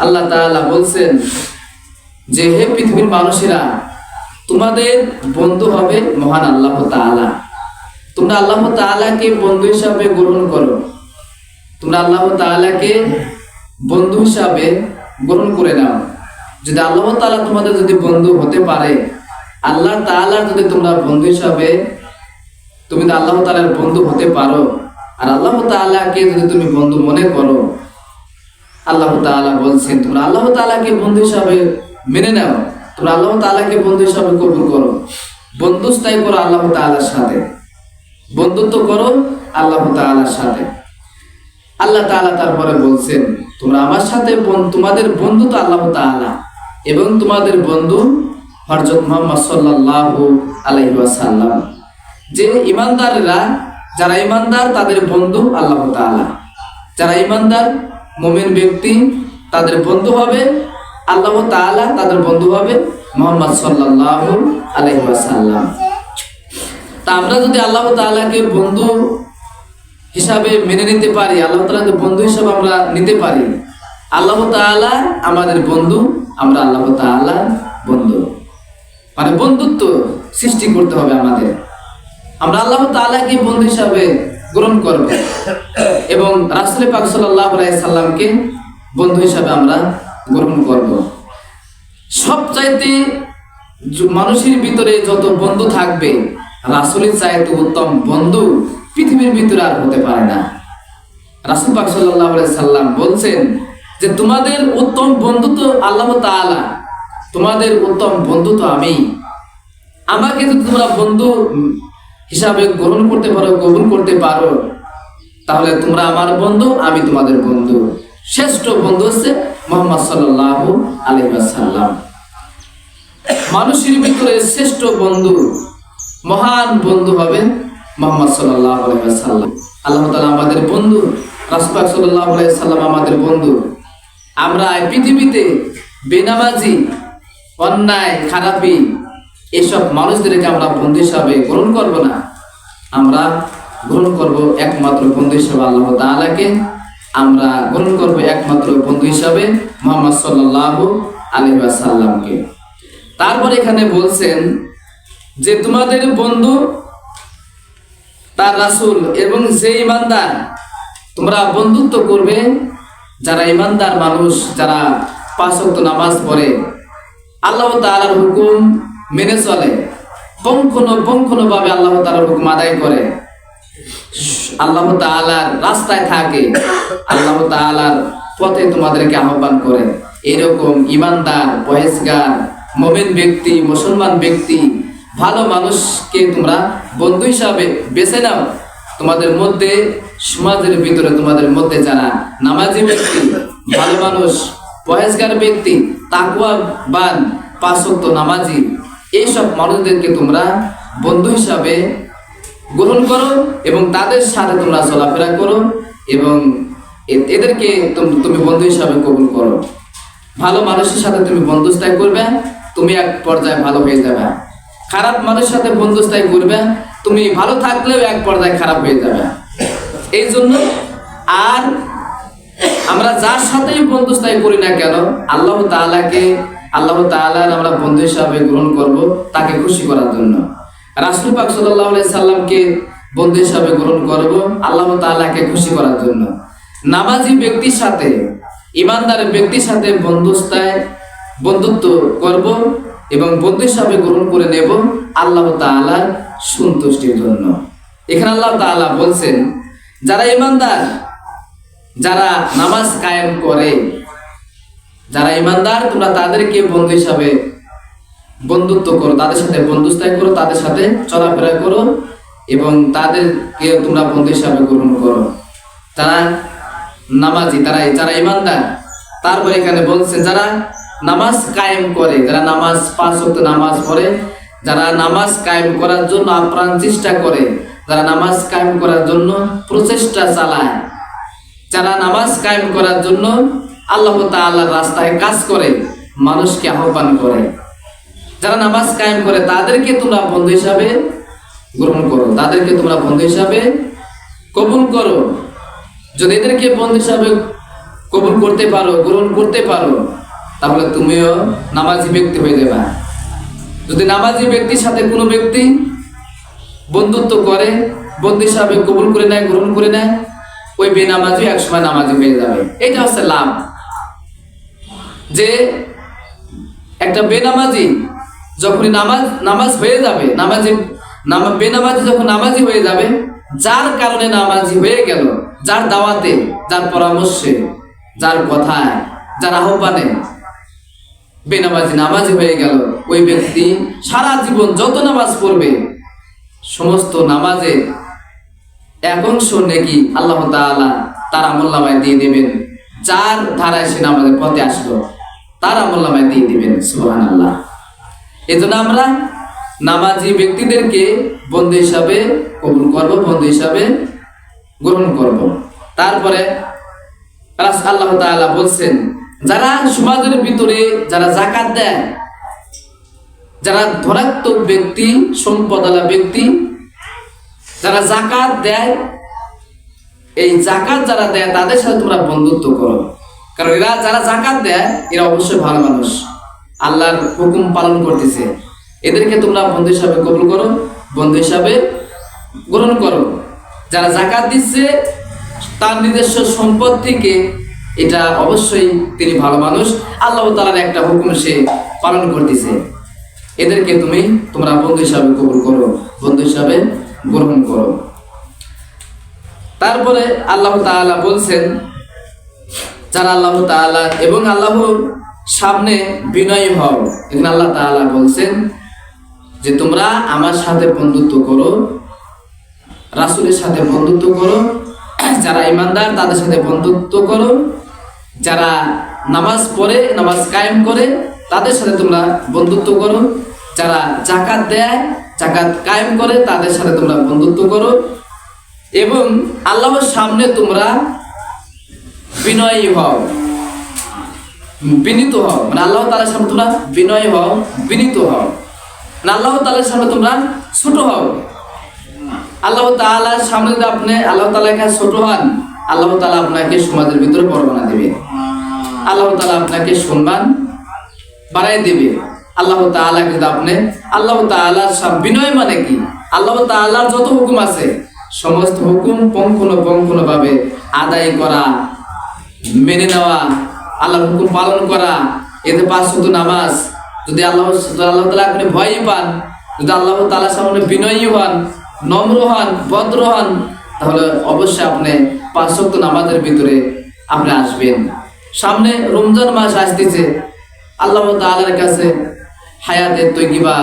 আল্লাহ তাআলা বলছেন যে হে পৃথিবীর মানুষেরা, তোমাদের বন্ধু হবে মহান আল্লাহ তাআলা। তোমরা আল্লাহ তাআলাকে বন্ধু হিসাবে গ্রহণ করো, তোমরা আল্লাহ তাআলাকে বন্ধু হিসাবে গ্রহণ করে নাও। যদি আল্লাহ তাআলা তোমাদের যদি বন্ধু হতে পারে, আল্লাহ তাআলার যদি তোমরা বন্ধু হিসাবে তুমি আল্লাহ তাআলার বন্ধু হতে পারো, আর আল্লাহ তাআলাকে যদি তুমি বন্ধু মনে করো, আল্লাহ তাআলা বলছেন তোমরা আল্লাহ তাআলাকে বন্ধু হিসাবে মেনে নাও, তোমরা আল্লাহ তাআলাকে বন্ধু হিসাবে কবুল করো, বন্ধুস্থায়ী করো আল্লাহ তাআলার সাথে, বন্ধুত্ব করো আল্লাহ তাআলার সাথে। আল্লাহ তাআলা তারপরে বলছেন তোমরা আমার সাথে তোমাদের বন্ধু তো আল্লাহ তাআলা এবং তোমাদের বন্ধু হযরত মুহাম্মদ সাল্লাল্লাহু আলাইহি ওয়াসাল্লাম। যে ঈমানদাররা, যারা ঈমানদার তাদের বন্ধু আল্লাহ তাআলা, যারা ঈমানদার মুমিন ব্যক্তি তাদের বন্ধু হবে আল্লাহ তাআলা, তাদের বন্ধু হবে মুহাম্মদ সাল্লাল্লাহু আলাইহি ওয়াসাল্লাম। তা আমরা যদি আল্লাহ তাআলাকে বন্ধু হিসাবে মেনে নিতে পারি, আল্লাহ তাআলাকে বন্ধু হিসাবে আমরা নিতে পারি, আল্লাহ তাআলা আমাদের বন্ধু, আমরা আল্লাহ তাআলার বন্ধু, মানে বন্ধুত্ব সৃষ্টি করতে হবে আমাদের। আমরা আল্লাহ তাআলাকে বন্ধু হিসাবে গ্রহণ করব এবং রাসূল পাক সাল্লাল্লাহু আলাইহি সাল্লামকে বন্ধু হিসাবে আমরা গ্রহণ করব। সবচাইতে মানুষের ভিতরে যত বন্ধু থাকবে, রাসূলের চাইতে উত্তম বন্ধু পৃথিবীর ভিতরে আর হতে পারে না। রাসূল পাক সাল্লাল্লাহু আলাইহি সাল্লাম বলছেন যে তোমাদের উত্তম বন্ধু তো আল্লাহ তাআলা, তোমাদের উত্তম বন্ধু তো আমি। আমাকে যদি তোমরা বন্ধু হিসাবে গ্রহণ করতে পারো, কবুল করতে পারো, তাহলে তোমরা আমার বন্ধু, আমি তোমাদের বন্ধু। শ্রেষ্ঠ বন্ধু হচ্ছে মুহাম্মদ সাল্লাল্লাহু আলাইহি ওয়াসাল্লাম। মানুষের ভিতরে শ্রেষ্ঠ বন্ধু, মহান বন্ধু হবে মুহাম্মদ সাল্লাল্লাহু আলাইহি ওয়াসাল্লাম। আল্লাহ তাআলা আমাদের বন্ধু, রাসূল পাক সাল্লাল্লাহু আলাইহি ওয়াসাল্লাম আমাদের বন্ধু। আমরা পৃথিবীতে বেনামাজি, অন্যায়, খারাপি এসব মানুষদেরকে আমরা বন্ধু হিসাবে গ্রহণ করব না, আমরা গ্রহণ করব একমাত্র বন্ধু হিসাবে আল্লাহ তাআলাকে, আমরা গ্রহণ করব একমাত্র বন্ধু হিসাবে মুহাম্মদ সাল্লাল্লাহু আলাইহি ওয়াসাল্লামকে। তারপর এখানে বলছেন যে তোমাদের বন্ধু তার রাসূল এবং যে ঈমানদার, তোমরা বন্ধুত্ব করবে যারা ঈমানদার মানুষ, যারা 5 ওয়াক্ত নামাজ পড়ে, আল্লাহ তাআলার হুকুম মেনে চলে, পঙ্খানুপুঙ্খভাবে আল্লাহ তাআলার হুকুম আদায় করে, আল্লাহ তাআলার রাস্তায় থাকে, আল্লাহ তাআলার পথে তোমাদেরকে আহ্বান করে, এরকম ঈমানদার, পরহেজগার, মুমিন ব্যক্তি, মুসলমান ব্যক্তি, ভালো মানুষকে তোমরা বন্ধু হিসাবে বেছে নাও। তোমাদের মধ্যে, সমাজের ভিতরে তোমাদের মধ্যে যারা নামাজি ব্যক্তি, ভালো মানুষ, পরহেজগার ব্যক্তি, তাকওয়াবান, 5 ওয়াক্ত নামাজি, এইসব মানুষদেরকে তোমরা বন্ধু হিসাবে গ্রহণ করো এবং তাদের সাথে তোমরা চলাফেরা করো এবং এদেরকে তুমি বন্ধু হিসাবে কবুল করো। ভালো মানুষের সাথে তুমি বন্ধুস্থায়ী করবে, তুমি এক পর্যায়ে ভালো হয়ে যাবে। খারাপ মানুষের সাথে বন্ধুস্থায়ী করবে, তুমি ভালো থাকলেও এক পর্যায়ে খারাপ হয়ে যাবে। এই জন্য আর আমরা যার সাথেই বন্ধুস্থায়ী করি না কেন, আল্লাহ তাআলার আমরা বন্ধু হিসাবে গ্রহণ করব, তাকে খুশি করার জন্য। রাসূল পাক সাল্লাল্লাহু আলাইহি সাল্লামকে বন্ধু হিসাবে গ্রহণ করব আল্লাহ তাআলাকে খুশি করার জন্য। নামাজি ব্যক্তির সাথে, ঈমানদার ব্যক্তির সাথে বন্ধুত্ব করব এবং বন্ধু হিসাবে গ্রহণ করে নেব আল্লাহ তাআলার সন্তুষ্টির জন্য। এখানে আল্লাহ তাআলা বলছেন যারা ঈমানদার, যারা নামাজ কায়েম করে, যারা ঈমানদার, তোমরা তাদেরকে বন্ধু হিসাবে বন্ধুত্ব করো, তাদের সাথে বন্ধুস্থায়ী করো, তাদের সাথে চলাফেরা করো এবং তাদেরকে তোমরা বন্ধু হিসাবে গ্রহণ করো। তারা নামাজি, যারা ঈমানদার। তারপর এখানে বলছেন যারা নামাজ কায়েম করে, যারা নামাজ 5 ওয়াক্ত নামাজ পড়ে, যারা নামাজ কায়েম করার জন্য আপ্রাণ চেষ্টা করে, যারা নামাজ কায়েম করার জন্য প্রচেষ্টা চালায়, যারা নামাজ কায়েম করার জন্য আল্লাহ তাআলার রাস্তায় কাজ করে, মানুষকে আহ্বান করে, যারা নামাজ কায়েম করে, তাদেরকে তোমরা বন্ধু হিসাবে গ্রহণ করো, তাদেরকে তোমরা বন্ধু হিসাবে কবুল করো। যদি এদেরকে বন্ধু হিসাবে কবুল করতে পারো, গ্রহণ করতে পারো, তাহলে তুমিও নামাজি ব্যক্তি হয়ে যাবে। যদি নামাজি ব্যক্তির সাথে কোনো ব্যক্তি বন্ধুত্ব করে, বন্ধু হিসাবে কবুল করে নেয়, গ্রহণ করে নেয়, ওই বেনামাজি একসময় নামাজি হয়ে যাবে। এটা হচ্ছে লাভ। যে একটা বেনামাজি যখনই নামাজ হয়ে যাবে, বেনামাজি যখন নামাজি হয়ে যাবে, যার কারণে নামাজি হয়ে গেল, যার দাওয়াতে, যার পরামর্শে, যার কথায়, যার আহ্বানে বেনামাজি নামাজি হয়ে গেল, ওই ব্যক্তি সারা জীবন যত নামাজ পড়বে সমস্ত নামাজে এক অংশ নেকি আল্লাহ তাআলা তার আমলনামায় দিয়ে দেবেন। যার ধারায় সে নামাজের পথে আসলো তার আমলনামায় দিয়ে দিবেন। সুবহানাল্লাহ। এজন্য আমরা নামাজি ব্যক্তিদেরকে বন্ধু হিসাবে কবুল করব, বন্ধু হিসাবে গ্রহণ করব। তারপরে আল্লাহ তাআলা বলছেন, যারা সমাজের ভিতরে যারা যাকাত দেয়, যারা ধনাত্মক ব্যক্তি, সম্পদওয়ালা ব্যক্তি, যারা যাকাত দেয়, এই যাকাত যারা দেয় তাদের সাথে তোমরা বন্ধুত্ব করো। কারণ এরা যারা যাকাত দেয় এরা অবশ্যই ভালো মানুষ, আল্লাহর হুকুম পালন করতেছে। এদেরকে তোমরা বন্ধু হিসাবে কবুল করো, বন্ধু হিসাবে গ্রহণ করো। যারা যাকাত দিচ্ছে তার নিজস্ব সম্পদ থেকে, এটা অবশ্যই তিনি ভালো মানুষ, আল্লাহ তাআলার একটা হুকুম সে পালন করতেছে। এদেরকে তোমরা বন্ধু হিসাবে কবুল করো, বন্ধু হিসাবে গ্রহণ করো। তারপরে আল্লাহ তাআলা বলছেন, যারা আল্লাহ তাআলা এবং আল্লাহর সামনে বিনয়ী হও। এখানে আল্লাহ তাআলা বলছেন যে তোমরা আমার সাথে বন্ধুত্ব করো, রাসূলের সাথে বন্ধুত্ব করো, যারা ঈমানদার তাদের সাথে বন্ধুত্ব করো, যারা নামাজ পড়ে, নামাজ কায়েম করে তাদের সাথে তোমরা বন্ধুত্ব করো, যারা যাকাত দেয়, যাকাত কায়েম করে তাদের সাথে তোমরা বন্ধুত্ব করো, এবং আল্লাহর সামনে তোমরা বিনয়ী হও, বিনীত হও। মানে আল্লাহ তাআলার সামনে তোমরা বিনয়ী হও, বিনীত হও। মানে আল্লাহ তাআলার সামনে তোমরা ছোট হও। আল্লাহ তাআলার সামনে যদি আপনি আল্লাহ তাআলার কাছে ছোট হন, আল্লাহ তাআলা আপনাকে সমাজের ভিতরে বড় বানিয়ে দেবে। আল্লাহ তাআলা আপনাকে সম্মান বাড়াই দেবে। আল্লাহ তাআলা কিন্তু আপনি আল্লাহ তাআলার সামনে বিনয় মানে কি? আল্লাহ তাআলার যত হুকুম আছে সমস্ত হুকুম পঙ্খানুপুঙ্খ ভাবে আদায় করা, মেনে নেওয়া, আল্লাহর হুকুম পালন করা। এতে 5 ওয়াক্ত নামাজ, যদি আল্লাহ তাআলা আপনি ভয়ই পান, যদি আল্লাহ তাআলার সামনে বিনয়ী হন, নম্র হন, ভদ্র হন, তাহলে অবশ্যই আপনি 5 ওয়াক্ত নামাজের ভিতরে আপনি আসবেন। সামনে রমজান মাস আসতেছে, আল্লাহ তাআলার কাছে হায়াতের তৈয়বা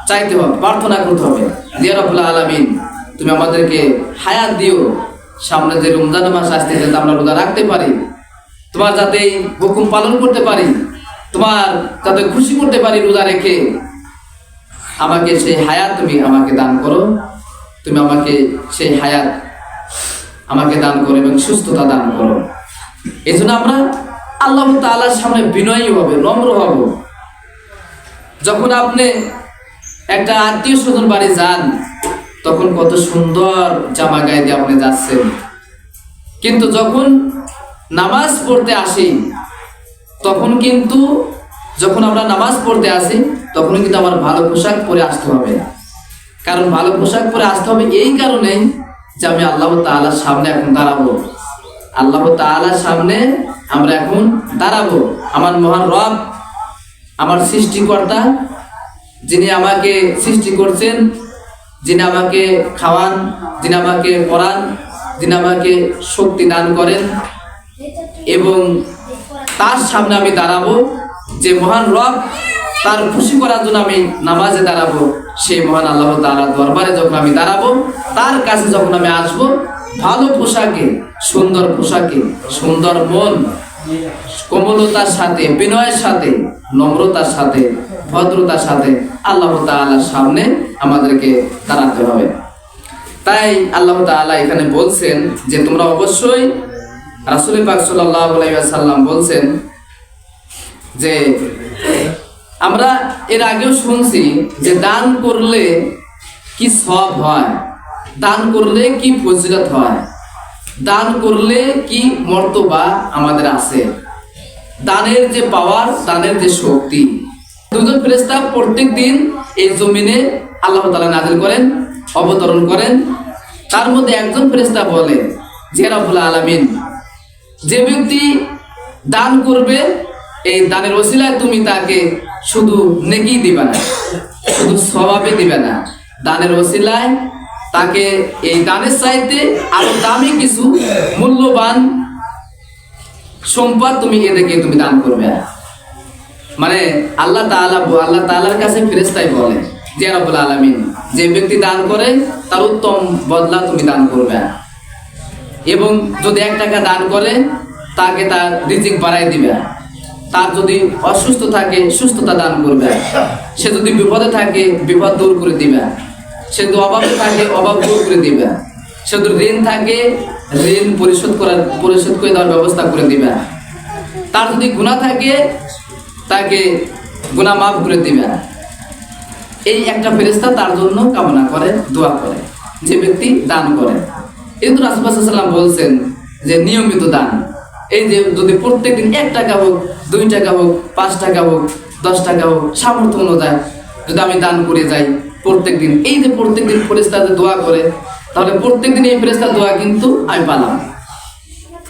চাইতে হবে, প্রার্থনা করতে হবে, ইয়া রাব্বুল আলামিন তুমি আমাদেরকে হায়াত দিও, সামনে যে রমজান মাস আসতেছে আমরা রোজা রাখতে পারি, তোমার যাতে হুকুম পালন করতে পারি, তোমার যাতে খুশি করতে পারি রোজা রেখে, আমাকে সেই হায়াত তুমি আমাকে দান করো, তুমি আমাকে সেই হায়াত আমাকে দান করো এবং সুস্থতা দান করো। এই জন্য আমরা আল্লাহ তাআলার সামনে বিনয়ী হবে, নম্র হব। যখন আপনি একটা আত্মীয় স্বজন বাড়ি যান তখন কত সুন্দর জামা গায়ে দিয়ে আপনি যাচ্ছেন, কিন্তু যখন নামাজ পড়তে আসি তখন কিন্তু, যখন আমরা নামাজ পড়তে আসি তখন কিন্তু আমার ভালো পোশাক পরে আসতে হবে। কারণ ভালো পোশাক পরে আসতে হবে এই কারণেই যে আমি আল্লাহ তাআলার সামনে এখন দাঁড়াবো, আল্লাহ তাআলার সামনে আমরা এখন দাঁড়াবো। আমার মহান রব, আমার সৃষ্টিকর্তা, যিনি আমাকে সৃষ্টি করছেন, যিনি আমাকে খাওয়ান, যিনি আমাকে পড়ান, যিনি আমাকে শক্তি দান করেন, এবং তার সামনে আমি দাঁড়াবো। যে মহান রব, তার খুশি করার জন্য আমি নামাজে দাঁড়াবো, সেই মহান আল্লাহ তাআলার দরবারে যখন আমি দাঁড়াবো, তার কাছে যখন আমি আসবো ভালো পোশাকে, সুন্দর পোশাকে, সুন্দর মন, কোমলতার সাথে, বিনয়ের সাথে, নম্রতার সাথে, ভদ্রতার সাথে আল্লাহ তাআলার সামনে আমাদেরকে দাঁড়াতে হবে। তাই আল্লাহ তাআলা এখানে বলছেন যে তোমরা অবশ্যই, রাসূল পাক সাল্লাল্লাহু আলাইহি ওয়াসাল্লাম বলছেন যে আমরা এর আগেও শুনছি যে দান করলে কি সওয়াব হয়, দান করলে কি ফজিলত হয়। দান করলে কি মর্তবা আমাদের আছে, দানের যে পাওয়ার, দানের যে শক্তি। দুজন ফেরেশতা প্রত্যেক দিন এই জমিনে আল্লাহ তাআলা নাযিল করেন, অবতরণ করেন। তার মধ্যে একজন ফেরেশতা বলে যে রব্বুল আলামিন, যে ব্যক্তি দান করবে এই দানের ওসিলায় তুমি তাকে শুধু নেকি দিবে না, শুধু সওয়াবে দিবে না, দানের ওসিলায় তাকে এই দানের চাইতে আরো দামি কিছু মূল্যবান সম্পদ তুমি এদেরকে তুমি দান করবে। মানে আল্লাহ তাআলার কাছে ফেরেশতাই বলে যে রব্বুল আলামিন, যে ব্যক্তি দান করে তার উত্তম বদলা তুমি দান করবে, এবং যদি 1 টাকা দান করে তাকে তার রিজিক বাড়াই দিবে, তার যদি অসুস্থ থাকে সুস্থতা দান করবে, সে যদি বিপদে থাকে বিপদ দূর করে দিবে, সে যদি অভাবে থাকে অভাব দূর করে দিবে, সে যদি ঋণ থাকে ঋণ পরিশোধ করে দেওয়ার ব্যবস্থা করে দিবে, তার যদি গুনাহ থাকে তাকে গুনাহ মাফ করে দিবে। এই একটা ফেরেশতা তার জন্য কামনা করে, দোয়া করে, যে ব্যক্তি দান করে। কিন্তু রাসূল সাল্লাল্লাহু আলাইহি ওয়াসাল্লাম বলছেন যে নিয়মিত দান, এই যে যদি প্রত্যেকদিন 1 টাকা হোক, 2 টাকা হোক, 5 টাকা হোক, 10 টাকা হোক, সামর্থ্য অনুযায়ী যদি আমি দান করে যাই প্রত্যেকদিন, এই যে প্রত্যেকদিন ফেরেশতা যে দোয়া করে, তাহলে প্রত্যেকদিন এই ফেরেশতার দোয়া কিন্তু আমি পেলাম।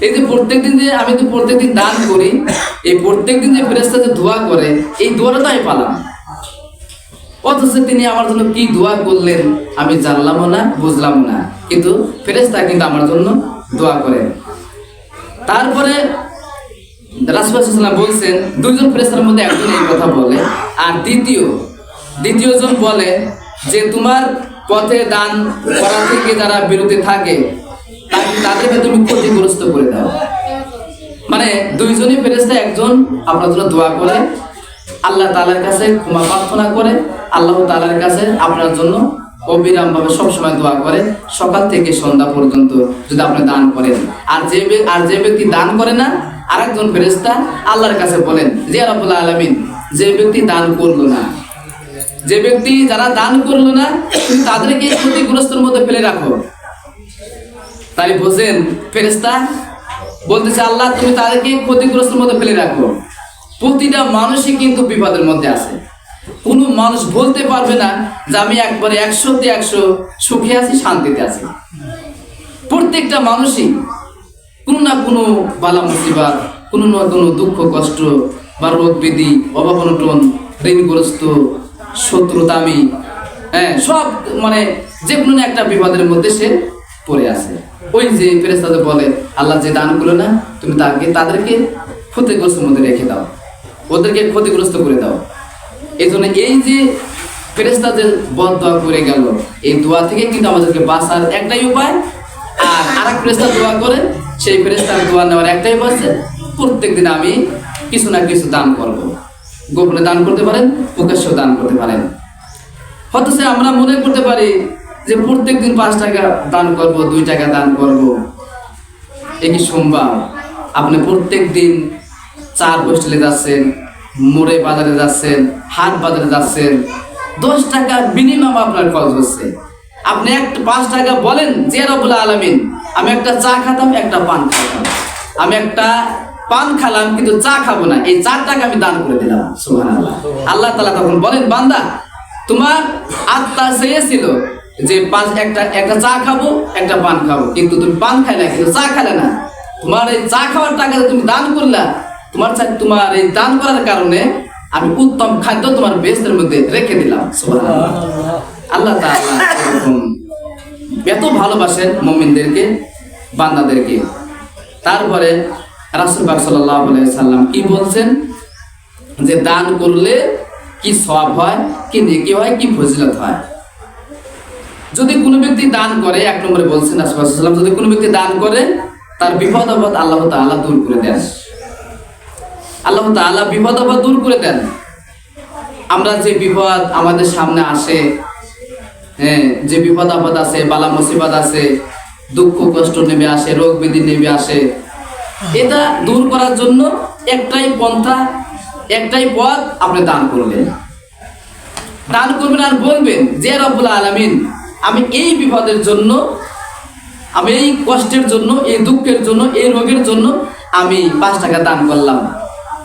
এই যে প্রত্যেকদিন যে আমি তো প্রত্যেকদিন দান করি, এই প্রত্যেকদিন যে ফেরেশতা যে দোয়া করে, এই দোয়াটা তো আমি পেলাম। অথচ তিনি আমার জন্য কি দোয়া করলেন আমি জানলামও না, বুঝলাম না, কিন্তু ফেরেশতা কিন্তু আমার জন্য দোয়া করেন। তারপরে রাসূল সাল্লাল্লাহু আলাইহি ওয়াসাল্লাম বলছেন, 2 জন ফেরেশতার মধ্যে একজন এই কথা বলে, আর দ্বিতীয় জন বলে যে তোমার পথে দান করা থেকে যারা বিরতি থাকে তাদেরকে তুমি ক্ষতিগ্রস্ত করে দাও। মানে 2 জনই ফেরেশতা, একজন আপনার জন্য দোয়া করে, আল্লাহ তাআলার কাছে ক্ষমা প্রার্থনা করে, আল্লাহ তাআলার কাছে আপনার জন্য অবিরাম ভাবে সবসময় দোয়া করে, সকাল থেকে সন্ধ্যা পর্যন্ত যদি আপনি দান করেন। আর যে ব্যক্তি দান করে না, আরেকজন ফেরেশতা আল্লাহর কাছে বলেন যে রব্বুল আলামিন, যে ব্যক্তি দান করলো না, যে ব্যক্তি যারা দান করলো না তুমি তাদেরকে ক্ষতিগ্রস্তের মধ্যে ফেলে রাখো। তাই বোঝেন ফেরেশতা বলতেছে আল্লাহ তুমি তাদেরকে ক্ষতিগ্রস্তের মধ্যে ফেলে রাখো। প্রতিটা মানুষই কিন্তু বিপদের মধ্যে আছে। কোনো মানুষ বলতে পারবে না যে আমি একবারে 100তে 100 সুখে আছি, শান্তিতে আছি। প্রত্যেকটা মানুষই কোনো না কোনো বালা মুসিবত, কোনো না কোনো দুঃখ কষ্ট বা রোগ ব্যাধি, অভাব অনটন, ঋণগ্রস্ত, শত্রুতামি, সব মানে যে কোনো একটা বিপদের মধ্যে সে পড়ে আছে। ওই যে ফেরেশতাদের বলে আল্লাহ যে দান করলো না তুমি তাদেরকে ক্ষতিগ্রস্তের মধ্যে রেখে দাও, ওদেরকে ক্ষতিগ্রস্ত করে দাও। এই জন্য এই যে ফেরেশতাদের বদদোয়া করে গেল, এই দোয়া থেকে কিন্তু আমাদেরকে বাঁচার একটাই উপায়। আর আরেক ফেরেশতা দোয়া করে, সেই ফেরেশতার দোয়া নেওয়ার একটাই উপায়, প্রত্যেকদিন আমি কিছু না কিছু দান করব। গোপনে দান করতে পারেন, প্রকাশ্য দান করতে পারেন। হয়তো আমরা মনে করতে পারি যে প্রত্যেকদিন 5 টাকা দান করব, 2 টাকা দান করব, এ কি সম্ভব? আপনি প্রত্যেক দিন 4 হোস্টেলে যাচ্ছেন, মোড়ে বাজারে যাচ্ছেন, হাট বাজারে যাচ্ছেন, 10 টাকা মিনিমাম আপনার খরচ হচ্ছে। আপনি 5 টাকা বলেন যে রব্বুল আলামিন, আমি একটা চা খাতাম, একটা পান খাতাম, আমি একটা পান খালাম কিন্তু চা খাবো না, এই 4 টাকা আমি দান করে দিলাম। সুবহানাল্লাহ। আল্লাহ তাআলা তখন বলেন, বান্দা তোমার আত্মা চেয়েছিল যে একটা চা খাবো, একটা পান খাবো, কিন্তু তুমি পান খাইলে কিন্তু চা খাইলে না। তোমার এই চা খাওয়ার টাকা তুমি দান করলা, তোমার এই দান করার কারণে আমি উত্তম খাদ্য তোমার বেহেশতের মধ্যে রেখে দিলাম। সুবহানাল্লাহ। আল্লাহ তাআলা এত ভালোবাসেন মুমিনদেরকে, বান্দাদেরকে। তারপরে রাসূল পাক সাল্লাল্লাহু আলাইহি ওয়াসাল্লাম কি বলছেন যে দান করলে কি সওয়াব হয়, কি নেকি হয়, কি ফজিলত হয়। যদি কোনো ব্যক্তি দান করে, 1 নম্বরে বলছেন রাসূল সাল্লাল্লাহু আলাইহি ওয়াসাল্লাম, যদি কোনো ব্যক্তি দান করে তার বিপদ আপদ আল্লাহ তাআলা দূর করে দেন। আল্লাহ তাআলা বিপদ আপদ দূর করে দেন। আমরা যে বিপদ আমাদের সামনে আসে, যে বিপদ আপদ আছে, বালা মুসিবত আছে, দুঃখ কষ্ট নেমে আসে, রোগ ব্যাধি নেমে আসে, এটা দূর করার জন্য একটাই পন্থা, একটাই পথ, আপনি দান করবেন। দান করবেন আর বলবেন যে রব্বুল আলামিন, আমি এই বিপদের জন্য আমি এই কষ্টের জন্য, এই দুঃখের জন্য, এই রোগের জন্য আমি 5 টাকা দান করলাম,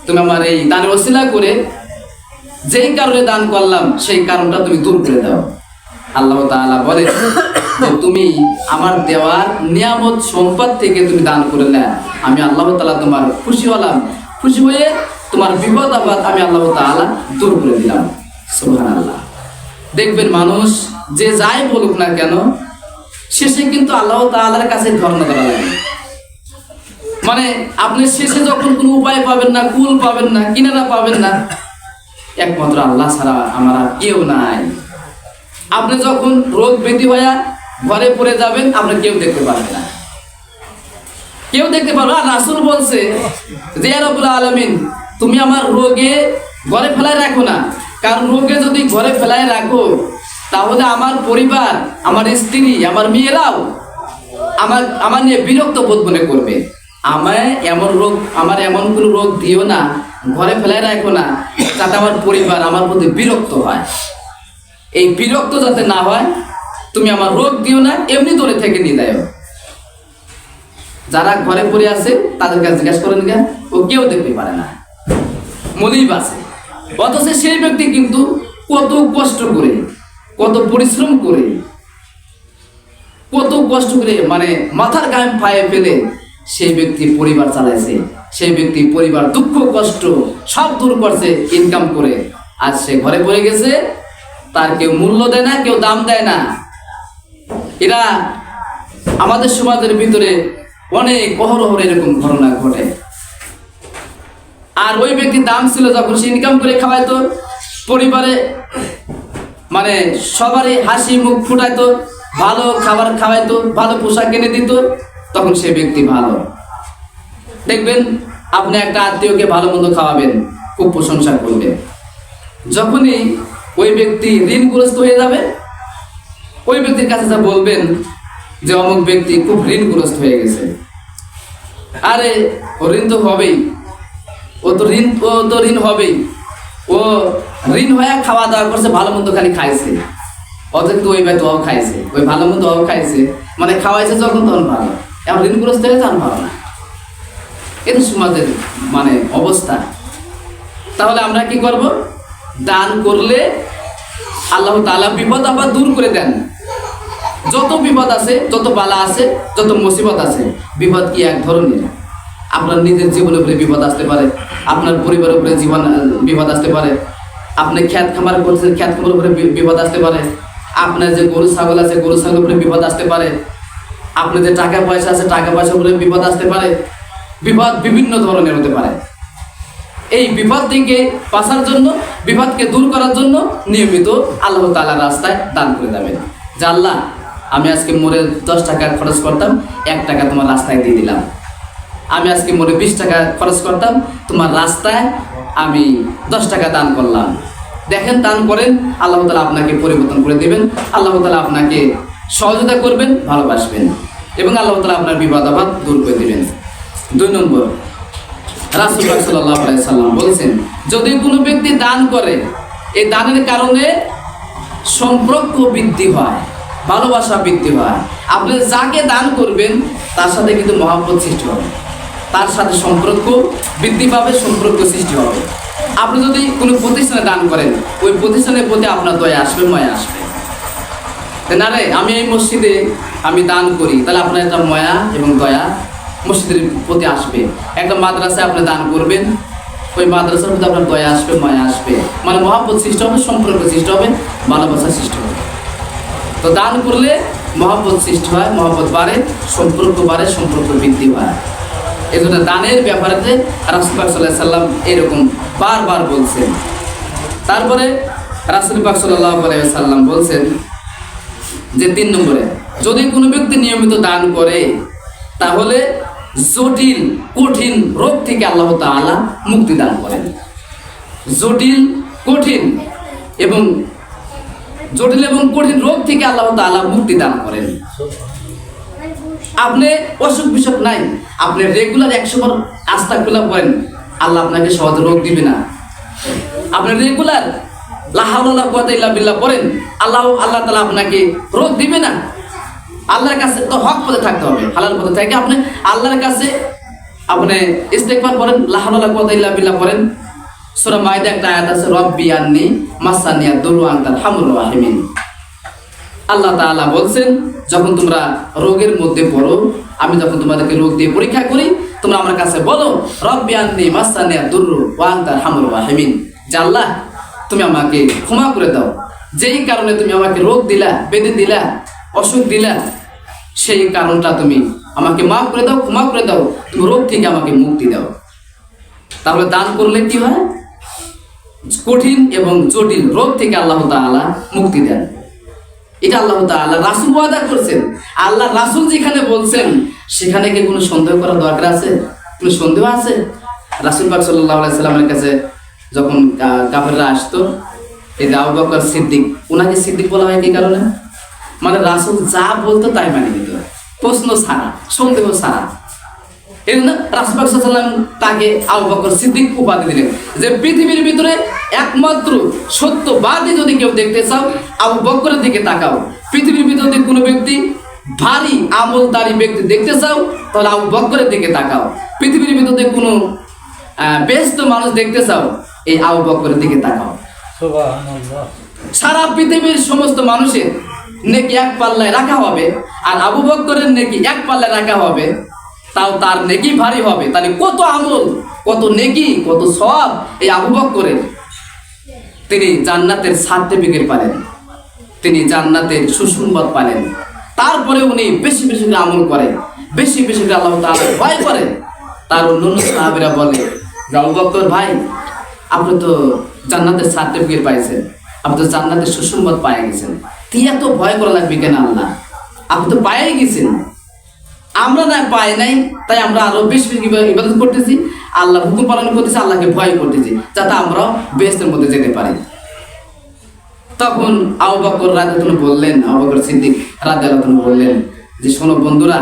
তুমি আমার এই দানের ওসিলা করে যেই কারণে দান করলাম সেই কারণটা তুমি দূর করে দাও। আল্লাহ তাআলা বলে যে তুমি আমার দেওয়ার নিয়ামত সম্পদ থেকে তুমি দান করলে আমি আল্লাহ তাআলা তোমার খুশি হলাম, খুশি হয়ে তোমার বিপদ আপদ আমি আল্লাহ তাআলা দূর করে দিলাম। সুবহানাল্লাহ। দেখবেন মানুষ যে যাই বলুক না কেন শেষে কিন্তু আল্লাহ তাআলার কাছে ধর্ণা করা লাগে। মানে আপনি শেষে যখন কোনো উপায় পাবেন না, কুল পাবেন না, কিনারা পাবেন না, একমাত্র আল্লাহ ছাড়া আমার আর কেউ নাই। আপনি যখন রোগ ব্যাধি হয়ে ঘরে পড়ে যাবেন, আপনি কেউ দেখতে পারবেন না, কেউ দেখতে পারবে। আর রাসূল বলছে যে ইয়া রাব্বুল আলামিন তুমি আমার রোগে ঘরে ফেলায় রাখো না, কারণ রোগে যদি ঘরে ফেলায় রাখো তাহলে আমার পরিবার, আমার স্ত্রী, আমার মেয়েরাও আমার নিয়ে বিরক্ত বোধ মনে করবে। আমায় এমন রোগ, আমার এমন কোনো রোগ দিও না, ঘরে ফেলায় রাখো না, যাতে আমার পরিবার আমার প্রতি বিরক্ত হয়। এই বিরক্ত যাতে না হয় তুমি আমার রোগ দিও না, এমনি দূরে থেকে নিয়ে দেয়। যারা ঘরে পড়ে আছে তাদের কাছে জিজ্ঞাসা করেন কেন, ও কেউ দেখতে পারে না, মনেই বাসে। অথচ সেই ব্যক্তি কিন্তু কত কষ্ট করে, কত পরিশ্রম করে, কত কষ্ট করে, মানে মাথার গায়ে পায়ে ফেলে সেই ব্যক্তি পরিবার চালাইছে, সেই ব্যক্তি পরিবার দুঃখ কষ্ট সব দূর করছে ইনকাম করে। আজ সে ঘরে পড়ে গেছে, তার কেউ মূল্য দেয় না, কেউ দাম দেয় না। এরা আমাদের সমাজের ভিতরে অনেক অহরহ এরকম ঘটনা ঘটে। আর ওই ব্যক্তির দাম ছিল যখন সে ইনকাম করে খাওয়াইতো, পরিবারে মানে সবারই হাসি মুখ ফুটাইতো, ভালো খাবার খাওয়াইতো, ভালো পোশাক কিনে দিত, তখন সে ব্যক্তি ভালো। দেখবেন আপনি একটা আত্মীয়কে ভালো মন্দ খাওয়াবেন, খুব প্রশংসা করবে। যখনই ওই ব্যক্তি ঋণগ্রস্ত হয়ে যাবে, ওই ব্যক্তির কাছে যা বলবেন যে অমুক ব্যক্তি খুব ঋণগ্রস্ত হয়ে গেছে, আরে ও ঋণ তো হবেই, ও তো ঋণ হবেই, ও ঋণ হয়ে খাওয়া দাওয়া করছে, ভালো মন্দ খালি খাইছে, অথচ ওই ভাই তো খাইছে, ওই ভালো মন্দ খাইছে, মানে খাওয়াইছে যখন তখন ভালো, এখন ঋণগ্রস্ত হয়ে যান ভালো না। এটা সমাজের মানে অবস্থা। তাহলে আমরা কি করব? দান করলে আল্লাহ তাআলা বিপদ আপদ দূর করে দেন। যত বিপদ আছে, যত বালা আছে, যত মুসিবত আছে, বিপদ কি এক ধরনের? আপনার নিজের জীবনের উপরে বিপদ আসতে পারে, আপনার পরিবারের উপরে বিপদ আসতে পারে, আপনি খেত খামার করছেন, খেত খামারের উপরে বিপদ আসতে পারে, আপনার যে গরু ছাগল আছে, গরু ছাগলের উপরে বিপদ আসতে পারে, আপনার যে টাকা পয়সা আছে, টাকা পয়সার উপরে বিপদ আসতে পারে। বিপদ বিভিন্ন ধরনের হতে পারে। এই বিপদ থেকে বাঁচার জন্য, বিপদকে দূর করার জন্য নিয়মিত আল্লাহ তাআলার রাস্তায় দান করে যাবেন। যে আল্লাহ, আমি আজকে মোড়ে 10 টাকা খরচ করতাম, 1 টাকা তোমার রাস্তায় দিয়ে দিলাম। আমি আজকে মোড়ে 20 টাকা খরচ করতাম, তোমার রাস্তায় আমি 10 টাকা দান করলাম। দেখেন, দান করেন, আল্লাহ তাআলা আপনাকে পরিবর্তন করে দেবেন, আল্লাহ তাআলা আপনাকে সহযোগিতা করবেন, ভালোবাসবেন, এবং আল্লাহ তাআলা আপনার বিপদ আপদ দূর করে দেবেন। 2 নম্বর, রাসূল সাল্লাল্লাহু আলাইহি সাল্লাম বলেছেন, যদি কোনো ব্যক্তি দান করে, এই দানের কারণে সম্পর্ক বৃদ্ধি হয়, ভালোবাসা বৃদ্ধি হয়। আপনি যাকে দান করবেন তার সাথে কিন্তু মহব্বত সৃষ্টি হবে, তার সাথে সম্পর্ক বৃদ্ধি পাবে, সম্পর্ক সৃষ্টি হবে। আপনি যদি কোনো প্রতিষ্ঠানে দান করেন, ওই প্রতিষ্ঠানের প্রতি আপনার দয়া আসবে, মায়া আসবে। না রে, আমি এই মসজিদে আমি দান করি, তাহলে আপনার একটা মায়া এবং দয়া মসজিদের প্রতি আসবে। একটা মাদ্রাসায় আপনি দান করবেন, ওই মাদ্রাসার প্রতি আপনার দয়া আসবে, মায়া আসবে, মানে মহব্বত সৃষ্টি হবে, সম্পর্ক সৃষ্টি হবে, ভালোবাসা সৃষ্টি হবে। তো দান করলে মহব্বত সৃষ্টি হয়, মহব্বত বাড়ে, সম্পর্ক বাড়ে, সম্পর্ক বৃদ্ধি হয়। এই জন্য দানের ব্যাপারে রাসূল পাক সাল্লাল্লাহু আলাইহি সাল্লাম এরকম বারবার বলছেন। তারপরে রাসূল পাক সাল্লাল্লাহু আলাইহি সাল্লাম বলছেন যে 3 নম্বরে, যদি কোনো ব্যক্তি নিয়মিত দান করে তাহলে জটিল কঠিন রোগ থেকে আল্লাহ তাআলা মুক্তি দান করেন। জটিল এবং কঠিন রোগ থেকে আল্লাহ তাআলা মুক্তি দান করেন। আপনি অসুখ বিসুখ নাই, আপনি রেগুলার 100 বার আস্তাগফিরুল্লাহ পড়েন, আল্লাহ আপনাকে সহজে রোগ দিবে না। আপনি রেগুলার লা হাওলা ওয়ালা কুওয়াতা ইল্লা বিল্লাহ পড়েন, আল্লাহ তাআলা আপনাকে রোগ দিবে না। আল্লাহর কাছে তো হক পথে থাকতে হবে, হালাল পথে থেকে আপনি আল্লাহর কাছে আপনি ইস্তেগফার করেন, লা হাওলা ওয়ালা কুওয়াতা ইল্লা বিল্লাহ করেন। সূরা মাইদা একটা আয়াত আছে, রব্বি আন্নি মাসানিয়া দুরু আনতা আরহামুর রাহিমিন। আল্লাহ তাআলা বলছেন, যখন তোমরা রোগের মধ্যে পড়ো, আমি যখন তোমাদেরকে রোগ দিয়ে পরীক্ষা করি, তোমরা আমার কাছে বলো রব্বি আন্নি মাসানিয়া দুরু ওয়া আনতা আরহামুর রাহিমিন, যে আল্লাহ তুমি আমাকে ক্ষমা করে দাও, যেই কারণে তুমি আমাকে রোগ দিলা, বেঁধে দিলা, অসুখ দিলা, সেই কারণটা তুমি আমাকে মাফ করে দাও, ক্ষমা করে দাও, তুমি রোগ থেকে আমাকে মুক্তি দাও। তাহলে দান করলে কি হয়? কঠিন এবং জটিল রোগ থেকে আল্লাহ তাআলা মুক্তি দেন। এটা আল্লাহ তাআলা রাসূল ওয়াদা করছেন। আল্লাহ রাসূল যেখানে বলছেন, সেখানে কি কোনো সন্দেহ করার দরকার আছে? কোনো সন্দেহ আছে? রাসূল পাক সাল্লাল্লাহু আলাইহি সাল্লামের কাছে যখন কাফেররা আসতো, এই আবু বকর সিদ্দিক, ওনাকে সিদ্দিক বলা হয় কি কারণে? মানে রাসূল যা বলতো তাই মানে নিত, প্রশ্ন ছাড়া, সন্দেহ ছাড়া। এই জন্য রাসূল পাক সাল্লাল্লাহু আলাইহি সাল্লাম তাকে আবু বকর সিদ্দিক উপাধি দিলেন, যে পৃথিবীর ভিতরে একমাত্র সত্যবাদী যদি কেউ দেখতে চাও, আবু বকরের দিকে তাকাও। পৃথিবীর ভিতরে কোনো ব্যক্তি ভারী আমলদারি ব্যক্তি দেখতে চাও, তাহলে আবু বকরের দিকে তাকাও। পৃথিবীর ভিতরে কোনো ব্যস্ত মানুষ দেখতে চাও, এই আবু বকরের দিকে তাকাও। সুবহানাল্লাহ। সারা পৃথিবীর সমস্ত মানুষের নেকি এক পাল্লায় রাখা হবে, আর আবু বকরের নেকি এক পাল্লায় রাখা হবে, তাও তার নেকি ভারী হবে। তাহলে কত আমল, কত নেকি, কত সওয়াব এই আবু বকরের। তিনি জান্নাতের সার্টিফিকেট পালেন, তিনি জান্নাতের সুসংবাদ পালেন। তারপরে উনি বেশি বেশি করে আমল করেন, বেশি বেশি করে আল্লাহ তাআলা ভয় করেন। তার অন্যান্য সাহাবীরা বলে, আবু বকর ভাই, আপনি তো জান্নাতের সার্টিফিকেট পাইছেন, আপনি তো জান্নাতের সুসংবাদ পায়ে গেছেন, তুই এত ভয় করা লাগবে কেন? আল্লাহ, আপনি তো পায়ে গেছেন, আমরা না পাই নাই, তাই আমরা আরো বেশি বেশি ইবাদত করতেছি, আল্লাহর হুকুম পালন করতেছি, আল্লাহকে ভয় করতেছি, যাতে আমরা বেহেশতের মধ্যে যেতে পারি। তখন আবু বকর রাদিয়াল্লাহু আনহু বললেন, আবু বকর সিদ্দিক রাদিয়াল্লাহু আনহু বললেন যে, শোনো বন্ধুরা,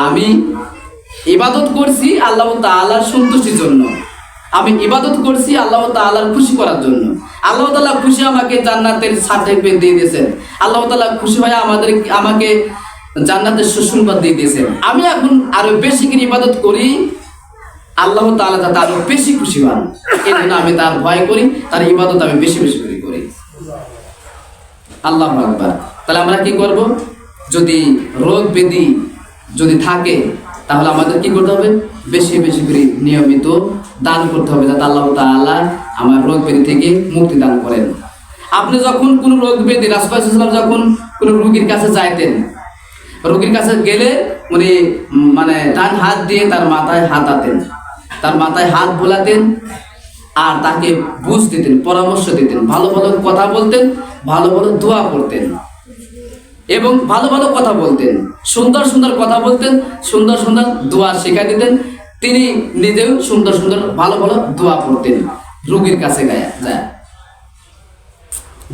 আমি ইবাদত করছি আল্লাহ তাআলার সন্তুষ্টির জন্য, আমি ইবাদত করছি আল্লাহ তাআলার খুশি করার জন্য। আল্লাহ তাআলা খুশি, আমাকে জান্নাতের সার্টিফিকেট দিয়ে দিয়েছেন। আল্লাহ তাআলা খুশি হয়ে আমাকে জান্নাতের সুসংবাদ দিয়ে দিয়েছেন। আমি এখন আরো বেশি করে ইবাদত করি, আল্লাহ তাআলা যাতে আরো বেশি খুশি হন, এই জন্য আমি তার ভয় করি, তার ইবাদত আমি বেশি বেশি করে করি। আল্লাহু আকবার। তাহলে আমরা কি করব? যদি রোগ ব্যাধি যদি থাকে, তাহলে আমাদের কি করতে হবে? বেশি বেশি করে নিয়মিত দান করতে হবে, যাতে আল্লাহ তাআলা আমার রোগ ব্যাধি থেকে মুক্তি দান করেন। আপনি যখন কোন রোগ ব্যাধি, রাসূল সাল্লাল্লাহু আলাইহি ওয়াসাল্লাম যখন কোন রোগীর কাছে যাইতেন, রোগীর কাছে গেলে উনি মানে ডান হাত দিয়ে তার মাথায় হাত দিতেন, তার মাথায় হাত বোলাতেন, আর তাকে বুঝ দিতেন, পরামর্শ দিতেন, ভালো ভালো কথা বলতেন, ভালো ভালো দোয়া করতেন, এবং ভালো ভালো কথা বলতেন, সুন্দর সুন্দর কথা বলতেন, সুন্দর সুন্দর দোয়া শেখাই দিতেন। তিনি নিজেও সুন্দর সুন্দর ভালো ভালো দোয়া করতেন রোগীর কাছে যায়,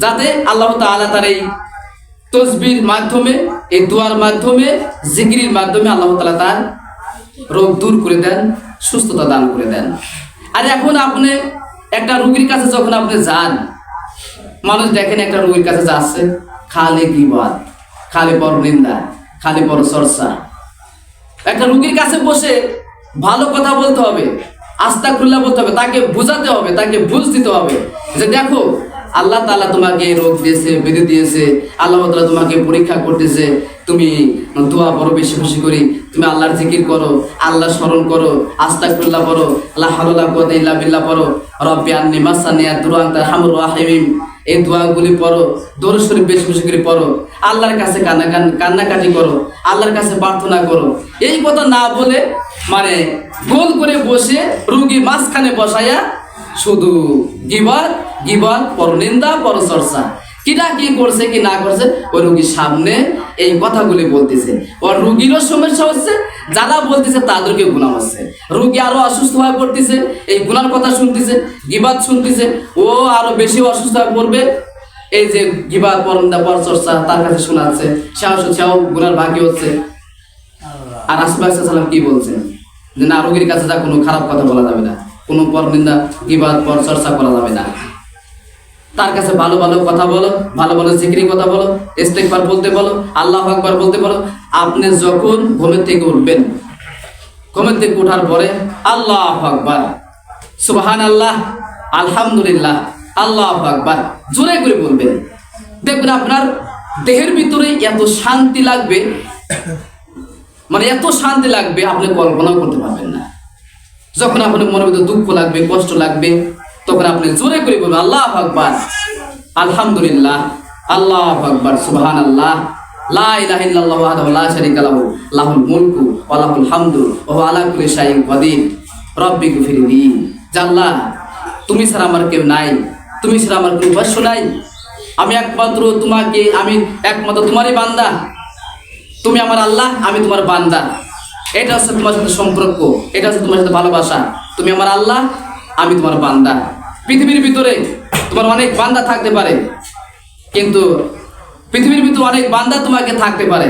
যাতে আল্লাহ তাআলা তার এই তসবির মাধ্যমে, এই দোয়ার মাধ্যমে, জিকিরের মাধ্যমে আল্লাহ তাআলা তার রোগ দূর করে দেন, সুস্থতা দান করে দেন। আর এখন আপনি একটা রোগীর কাছে যখন আপনি যান, মানুষ দেখেন একটা রোগীর কাছে যাচ্ছে, খালি গীবত, খালি পরনিন্দা, খালি পরচর্চা। একটা রোগীর কাছে বসে ভালো কথা বলতে হবে, আস্তাগফিরুল্লাহ বলতে হবে, তাকে বোঝাতে হবে, তাকে বুঝ দিতে হবে যে দেখো, আল্লাহ তাআলা তোমাকে রোগ দিয়েছে, ব্যাধি দিয়েছে, আল্লাহ তাআলা তোমাকে পরীক্ষা করতেছে, তুমি দোয়া করো বেশি বেশি করে, তুমি আল্লাহর জিকির করো, আল্লাহ স্মরণ করো, আস্তাগফিরুল্লাহ পড়ো, লা হাওলা ওয়ালা কুওয়াতা ইল্লা বিল্লাহ পড়ো, রব্বি আন্নি মাসানিয়া দুরু আনতা আরহামুর রাহিমিন, এই দোয়াগুলি পড়ো, দরুদ শরীফ বেশি বেশি করে পড়ো, আল্লাহর কাছে কান্নাকাটি করো, আল্লাহর কাছে প্রার্থনা করো। এই কথা না বলে মানে গোল করে বসে রোগী মাঝখানে বসাইয়া শুধু গীবত, পরনিন্দা, পরচর্চা, কিটা কি করছে কি না করছে ওই রোগীর সামনে এই কথাগুলি বলতেছে। ওর রোগীরও সমস্যা হচ্ছে, যারা বলতেছে তাদেরকে গুনাহ হচ্ছে, রোগী আরো অসুস্থ হয়ে পড়তেছে, এই গুনার কথা শুনতেছে, গীবত শুনতেছে, ও আরো বেশি অসুস্থ হয়ে পড়বে। এই যে গীবত, পরনিন্দা, পরচর্চা তার কাছে শোনাচ্ছে, সেও গুনার ভাগী হচ্ছে। আর রাসূল সাল্লাল্লাহু আলাইহি ওয়াসাল্লাম কি বলছেন? যে না, রোগীর কাছে যা কোনো খারাপ কথা বলা যাবে না, কোনো পরনিন্দা, গীবত, পরচর্চা করা যাবে না। তার কাছে ভালো ভালো কথা বলো, ভালো ভালো জিকিরি কথা বলো, ইস্তেগফার বলতে বলো, আল্লাহু আকবার বলতে বলো। আপনি যখন ঘুমের থেকে উঠবেন, ঘুমের থেকে ওঠার পরে আল্লাহু আকবার, সুবহানাল্লাহ, আলহামদুলিল্লাহ, আল্লাহু আকবার জোরে করে বলবেন। দেখবেন আপনার দেহের ভিতরে এত শান্তি লাগবে, মানে এত শান্তি লাগবে আপনি কল্পনাও করতে পারবেন না। যখন আপনার মনের ভিতরে দুঃখ লাগবে, কষ্ট লাগবে, তখন আপনি জোরে করে বলবেন আল্লাহু আকবার, আলহামদুলিল্লাহ, আল্লাহু আকবার, সুবহানাল্লাহ, লা ইলাহা ইল্লাল্লাহু ওয়াহদাহু লা শারীকা লাহু, লাহুল মুলকু ওয়া লাহুল হামদু ওয়া হুয়া আলা কুল্লি শাইইন কাদির, রব্বি গফিরলি। আল্লাহ, তুমি ছাড়া আমার কেউ নাই, তুমি ছাড়া আমার কোনো উপাস্য নাই, আমি একমাত্র তোমারই বান্দা, তুমি আমার আল্লাহ, আমি তোমার বান্দা। এটা হচ্ছে তোমার সাথে সম্পর্ক, এটা হচ্ছে তোমার সাথে ভালোবাসা। তুমি আমার আল্লাহ, আমি তোমার বান্দা। পৃথিবীর ভিতরে তোমার অনেক বান্দা থাকতে পারে, কিন্তু পৃথিবীর ভিতরে অনেক বান্দা তোমাকে থাকতে পারে,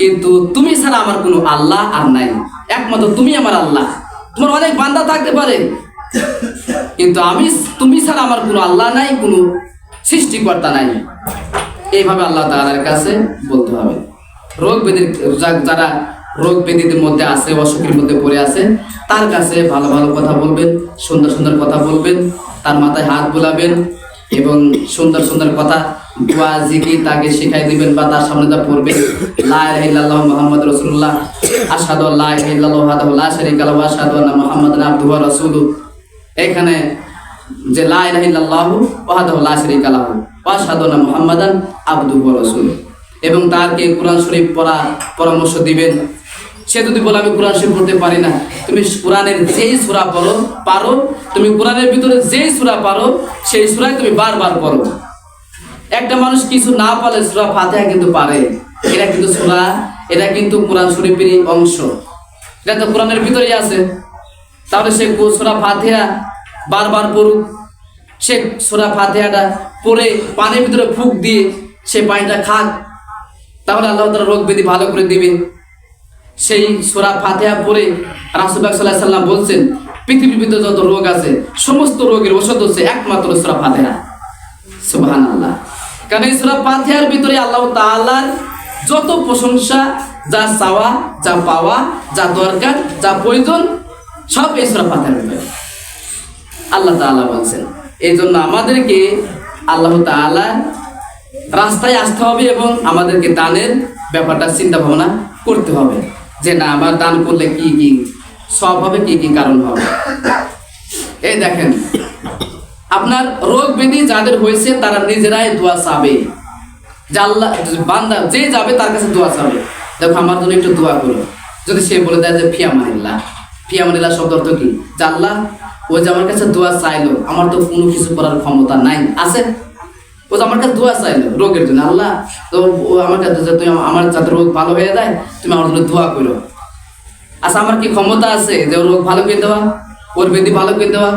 কিন্তু তুমি ছাড়া আমার কোনো আল্লাহ আর নাই, একমাত্র তুমি আমার আল্লাহ। তোমার অনেক বান্দা থাকতে পারে, কিন্তু তুমি ছাড়া আমার কোনো আল্লাহ নাই, কোনো সৃষ্টিকর্তা নাই। এইভাবে আল্লাহ তাআলার কাছে বলতে হবে। রোগ ব্যাধির যারা রোগ ব্যাধিদের মধ্যে আছে, অসুখের মধ্যে পড়ে আছে, তার কাছে ভালো ভালো কথা বলবেন, সুন্দর সুন্দর কথা বলবেন, তার মাথায় হাত বুলাবেন এবং সুন্দর সুন্দর কথা দোয়া জিকির তাকে শিখাই দিবেন বা তার সামনে যা পড়বেন। লা ইলাহা ইল্লাল্লাহু মুহাম্মাদুর রাসূলুল্লাহ, আশহাদু আল্লা ইলাহা ইল্লাল্লাহু ওয়াহদাহু লা শারীকা লাহু ওয়া আশহাদু আন্না মুহাম্মাদান আবদুহু ওয়া রাসূলুহু। এখানে যে লা ইলাহা ইল্লাল্লাহু ওয়াহদাহু লা শারীকা লাহু ওয়া আশহাদু আন্না মুহাম্মাদান আবদুহু ওয়া রাসূলুহু, এবং তাকে কোরআন শরীফ পড়ার পরামর্শ দিবেন। সে যদি বলে আমি কোরআন শরীফ পড়তে পারি না, তুমি কোরআনের যেই সূরা পারো, তুমি কোরআনের ভিতরে যেই সূরা পারো সেই সূরাই তুমি বারবার পড়ো। একটা মানুষ কিছু না পারলে সূরা ফাতিহা কিন্তু পারে, এটা কিন্তু সূরা, এটা কিন্তু কোরআন শরীফেরই অংশ, এটা তো কোরআনের ভিতরেই আছে। তাহলে সে সূরা ফাতিহা বারবার পড়ুক, সে সূরা ফাতিহাটা পড়ে পানির ভিতরে ফুঁক দিয়ে সে পানিটা খাক, তাহলে আল্লাহ তাআলা রোগ ব্যাধি ভালো করে দিবে। সেই সূরা ফাতিহা পড়ে রাসূলুল্লাহ সাল্লাল্লাহু আলাইহি ওয়াসাল্লাম বলছেন, পৃথিবীর ভিতরে যত রোগ আছে সমস্ত রোগের ওষুধ হচ্ছে একমাত্র সূরা ফাতিহা। সুবহানাল্লাহ। কারণ এই সূরা ফাতিহার ভিতরে আল্লাহ তাআলার যত প্রশংসা, যা চাওয়া, যা পাওয়া, যা দরকার, যা প্রয়োজন, সব এই সূরা ফাতিহার ভিতরে আল্লাহ তাআলা বলছেন। এই জন্য আমাদেরকে আল্লাহ তাআলা রাস্তায় আসতে হবে এবং আমাদেরকে দানের ব্যাপারটা চিন্তা ভাবনা করতে হবে, যে না আমার দান করলে কি কি সব হবে, কি কি কারণ হবে। এই দেখেন, আপনার রোগ ব্যাধি যাদের হয়েছে তারা নিজেরাই দোয়া চাবে, যে আল্লাহ বান্দা যে যাবে তার কাছে দোয়া চাবে, দেখো আমার জন্য একটু দোয়া করো। যদি সে বলে দেয় যে ফিয়ামানিল্লাহ, ফিয়ামানিল্লাহ শব্দ অর্থ কি? যে আল্লাহ ও যে আমার কাছে দোয়া চাইলো, আমার তো কোনো কিছু করার ক্ষমতা নাই, আছে ও যে আমার কাছে দোয়া চাইলো রোগের জন্য, আল্লাহ তো ও আমার কাছে তুমি আমার যাতে রোগ ভালো হয়ে যায় তুমি আমার জন্য দোয়া করো। আচ্ছা, আমার কি ক্ষমতা আছে যে ওর রোগ ভালো করে দেওয়া, ওর ব্যাধি ভালো করে দেওয়া?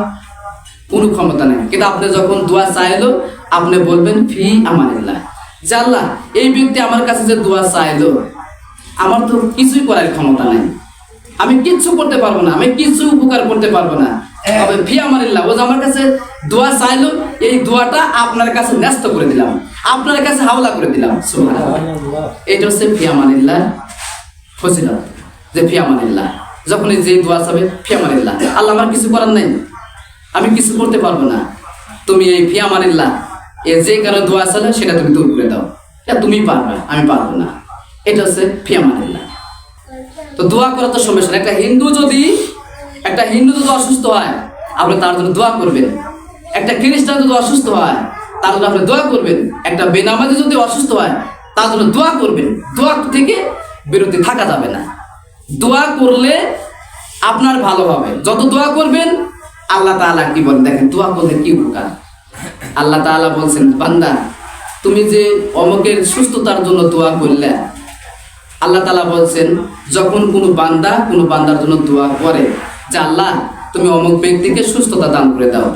কোনো ক্ষমতা নেই। কিন্তু আপনি যখন দোয়া চাইলো, আপনি বলবেন ফি আমানিল্লাহ, যে আল্লাহ এই ব্যক্তি আমার কাছে যে দোয়া চাইলো, আমার তো কিছুই করার ক্ষমতা নাই, আমি কিচ্ছু করতে পারবো না, আমি কিছু উপকার করতে পারবো না, তবে ফি আমানিল্লাহ, ও যে আমার কাছে দোয়া চাইলো, এই দোয়াটা আপনার কাছে ন্যস্ত করে দিলাম, আপনার কাছে হাওলা করে দিলাম। সুবহানাল্লাহ। এটা হচ্ছে ফি আমানিল্লাহ ফজিলত, যে ফি আমানিল্লাহ, যখন যে দোয়া চাবে ফি আমানিল্লাহ, আল্লাহ আমার কিছু করার নাই, আমি কিছু করতে পারবো না, তুমি এই ফি আমানিল্লাহ এ যে কারো দোয়া চালে সেটা তুমি দূর করে দাও, এটা তুমি পারবে, আমি পারবো না। এটা হচ্ছে ফি আমানিল্লাহ। তো দোয়া করা তো সমস্যা না। একটা হিন্দু যদি অসুস্থ হয়, আপনি তার জন্য দোয়া করবেন। একটা খ্রিস্টান যদি অসুস্থ হয়, তার জন্য আপনি দোয়া করবেন। একটা বেনামাজি যদি অসুস্থ হয়, তার জন্য দোয়া করবেন। দোয়া থেকে বিরতি থাকা যাবে না। দোয়া করলে আপনার ভালো হবে, যত দোয়া করবেন। আল্লাহ তাআলা কি বলেন দেখেন, দোয়া করলে কি উপকার। আল্লাহ তাআলা বলছেন, বান্দা তুমি যে অমুকের সুস্থতার জন্য দোয়া করলে, আল্লাহ তাআলা বলছেন যখন কোনো বান্দার জন্য দোয়া করে যে আল্লাহ তুমি অমুক ব্যক্তিকে সুস্থতা দান করে দাও,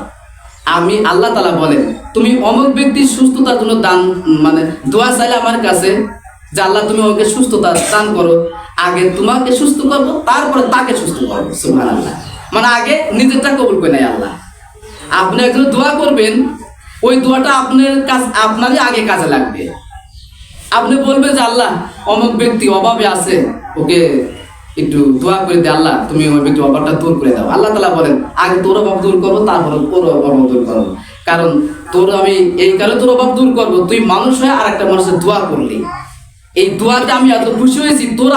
আমি আল্লাহ তাআলা বলেন তুমি অমুক ব্যক্তির সুস্থতার জন্য দোয়া চাইলে আমার কাছে, যে আল্লাহ তুমি ওকে সুস্থতা দান করো, আগে তোমাকে সুস্থ করবো, তারপরে তাকে সুস্থ করবো। সুবহানাল্লাহ। মানে আগে নিজেরটা কবুল করে নেয় আল্লাহ। আপনি একজন দোয়া করবেন, ওই দোয়াটা আপনারই আগে কাজে লাগবে। আপনি বলবেন যে আল্লাহ অমুক ব্যক্তি অভাবে আছে, ওকে একটু দোয়া করে দে, আল্লাহ তুমি ওই ব্যক্তির অভাবটা দূর করে দাও। আল্লাহ তাআলা বলেন আগে তোর অভাব দূর করবো, তারপরে ওর অভাব দূর করবো। কারণ আমি এই কারণে তোর অভাব দূর করবো, তুই মানুষ হয়ে আর একটা মানুষের দোয়া করলি। এই দোয়াতে আমি এত খুশি হয়েছি, তোর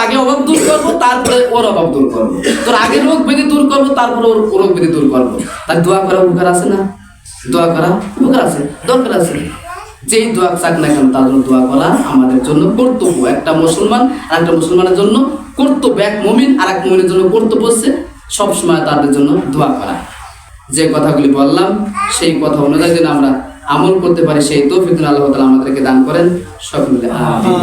আগে অভাব দূর করবো, তারপরে ওর অভাব দূর করবো। তোর আগে রোগ ব্যাধি দূর করবো, তারপরে ওর রোগ ব্যাধি দূর করবো। তার দোয়া করা উপকার আছে না? দোয়া করা উপকার আছে, দরকার আছে। যেই দোয়া চাক না কেন তার জন্য দোয়া করা আমাদের জন্য কর্তব্য। একটা মুসলমান আর একটা মুসলমানের জন্য কর্তব্য, এক মুমিন আর এক মুমিনের জন্য কর্তব্য হচ্ছে সবসময় তাদের জন্য দোয়া করা। যে কথাগুলি বললাম সেই কথা অনুযায়ী যেন আমরা আমল করতে পারি, সেই তৌফিক আল্লাহ তাআলা আমাদেরকে দান করেন সকলে। আমিন।